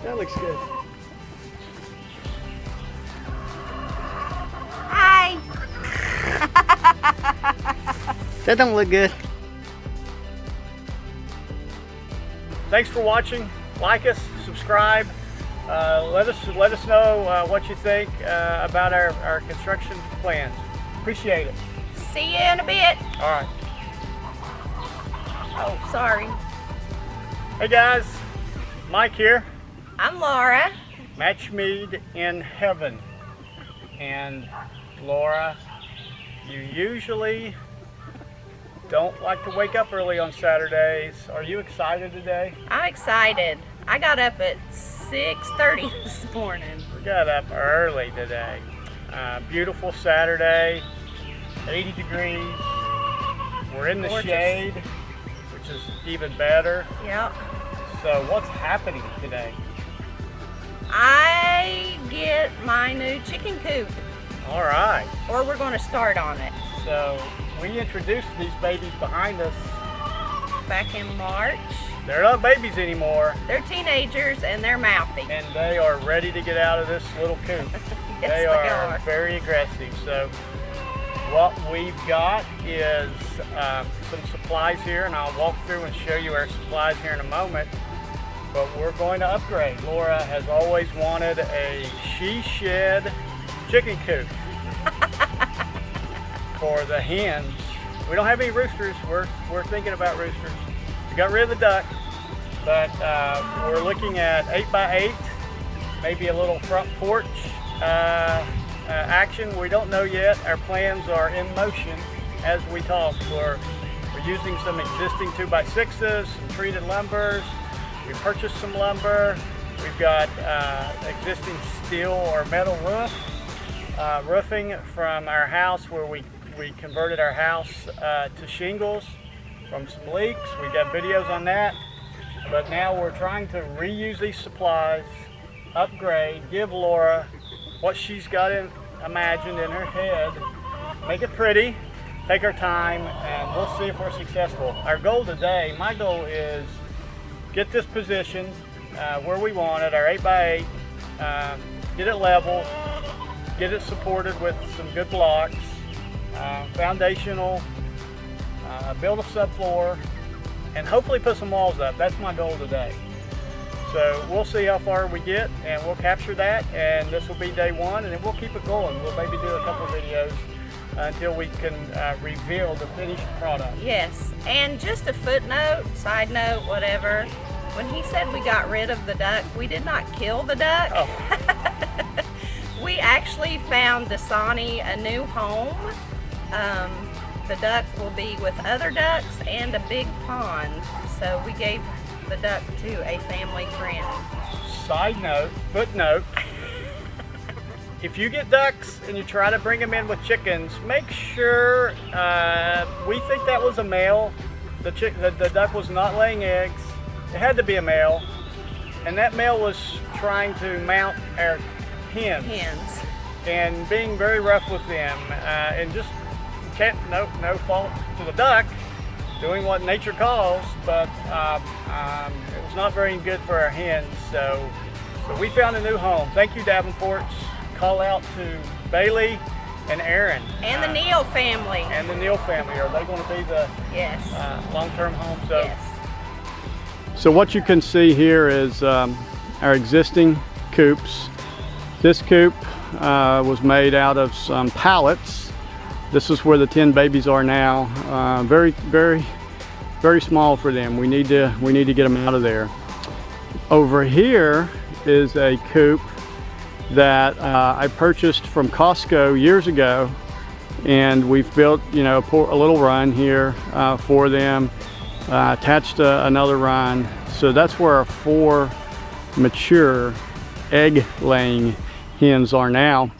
That looks good. Hi. That don't look good. Thanks for watching. Like us, subscribe. Let us know what you think about our construction plans. Appreciate it. See you in a bit. All right. Oh, sorry. Hey guys, Mike here. I'm Laura. Match made in heaven. And Laura, you usually don't like to wake up early on Saturdays. Are you excited today? I'm excited. I got up at 6:30 this morning. We got up early today. Beautiful Saturday, 80 degrees. We're in the Gorgeous. shade, which is even better. Yep. So what's happening today? I get my new chicken coop, All right. or we're going to start on it. So we introduced these babies behind us. Back in March. They're not babies anymore, They're teenagers and they're mouthy. and they are ready to get out of this little coop. Yes, They are very aggressive. So what we've got is some supplies here, and I'll walk through and show you our supplies here in a moment. But we're going to upgrade. Laura has always wanted a she shed chicken coop for the hens. We don't have any roosters. We're thinking about roosters. We got rid of the duck, but we're looking at 8x8, maybe a little front porch action. We don't know yet. Our plans are in motion as we talk. We're using some existing 2x6s, some treated lumbers. We purchased some lumber. We've got existing steel or metal roofing from our house where we converted our house to shingles from some leaks. We've got videos on that. But now we're trying to reuse these supplies, upgrade, give Laura what she's got imagined in her head, make it pretty, take our time, and we'll see if we're successful. Our goal today, my goal is get this positioned where we want it, our 8x8, get it level, get it supported with some good blocks, foundational, build a subfloor, and hopefully put some walls up. That's my goal today. So we'll see how far we get, and we'll capture that, and this will be day one, and then we'll keep it going. We'll maybe do a couple of videos until we can reveal the finished product. Yes, and just a footnote, side note, whatever. When he said we got rid of the duck, we did not kill the duck. Oh. We actually found Dasani a new home. The duck will be with other ducks and a big pond. So we gave the duck to a family friend. Side note, footnote, if you get ducks and you try to bring them in with chickens, make sure, we think that was a male. The duck was not laying eggs. It had to be a male. And that male was trying to mount our hens. And being very rough with them. And just no fault to the duck, doing what nature calls, but it was not very good for our hens. So we found a new home. Thank you, Davenports. Call out to Bailey and Aaron. And the Neal family. And the Neal family. Are they going to be the Yes. long-term home? So, Yes. so what you can see here is our existing coops. This coop was made out of some pallets. This is where the 10 babies are now. Very, very, very small for them. We need to get them out of there. Over here is a coop that I purchased from Costco years ago, and we've built, you know, a little run here for them. Attached another run. So that's where our 4 mature egg-laying hens are now.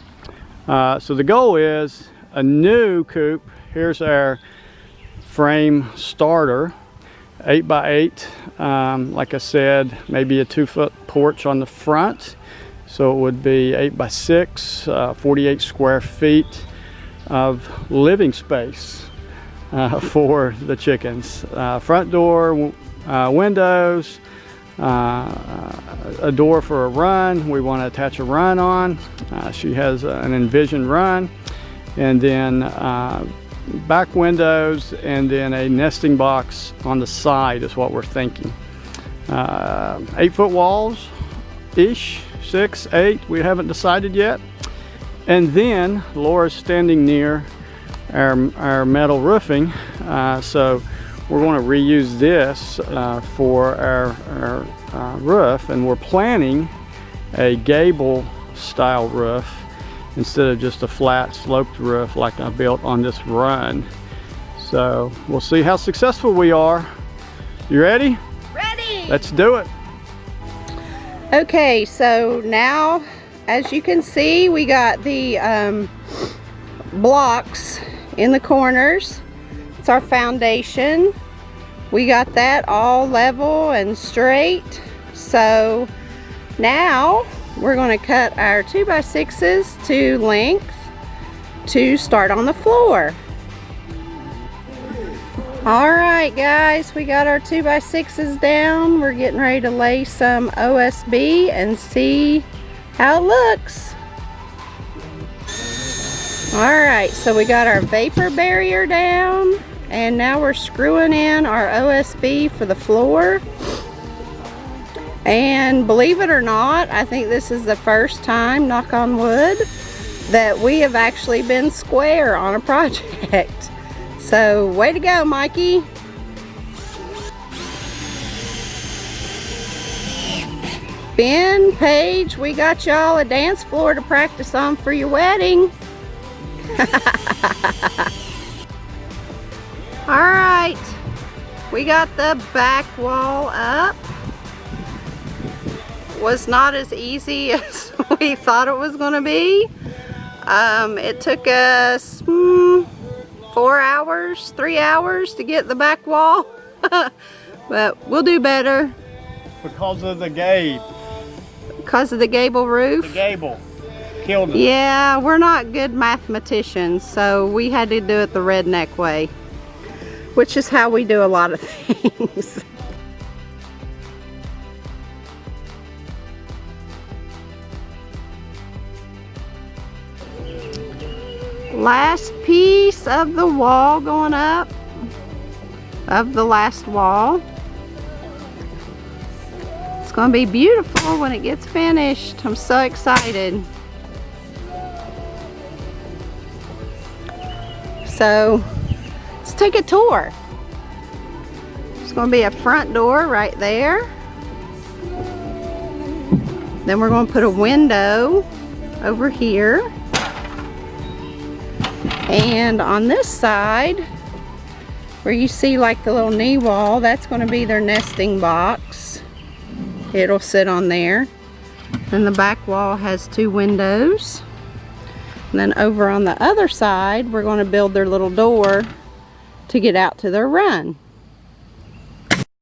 So the goal is a new coop. Here's our frame starter, 8x8. Like I said, maybe a 2-foot porch on the front. So it would be 8x6, 48 square feet of living space for the chickens. Front door, windows, a door for a run. We want to attach a run on. She has an envisioned run, and then back windows, and then a nesting box on the side is what we're thinking. 8-foot walls ish, 6, 8, we haven't decided yet. And then Laura's standing near our metal roofing, so we're going to reuse this for our roof, and we're planning a gable style roof instead of just a flat sloped roof like I built on this run. So we'll see how successful we are. You ready? Ready! Let's do it. Okay, so now as you can see, we got the blocks in the corners. It's our foundation. We got that all level and straight. So now we're going to cut our 2x6s to length to start on the floor. Alright guys, we got our 2x6s down. We're getting ready to lay some OSB and see how it looks. Alright, so we got our vapor barrier down, and now we're screwing in our OSB for the floor. And believe it or not, I think this is the first time, knock on wood, that we have actually been square on a project. So way to go, Mikey. Ben, Paige, we got y'all a dance floor to practice on for your wedding. Alright, we got the back wall up. Was not as easy as we thought it was going to be. It took us 4 hours, 3 hours to get the back wall. But we'll do better. Because of the gable. Because of the gable roof? The gable killed us. Yeah, we're not good mathematicians, so we had to do it the redneck way, which is how we do a lot of things. Last piece of the wall going up, of the last wall. It's going to be beautiful when it gets finished. I'm so excited. So let's take a tour. There's going to be a front door right there. Then we're going to put a window over here. And on this side, where you see like the little knee wall, that's going to be their nesting box. It'll sit on there. And the back wall has 2 windows. And then over on the other side, we're going to build their little door to get out to their run.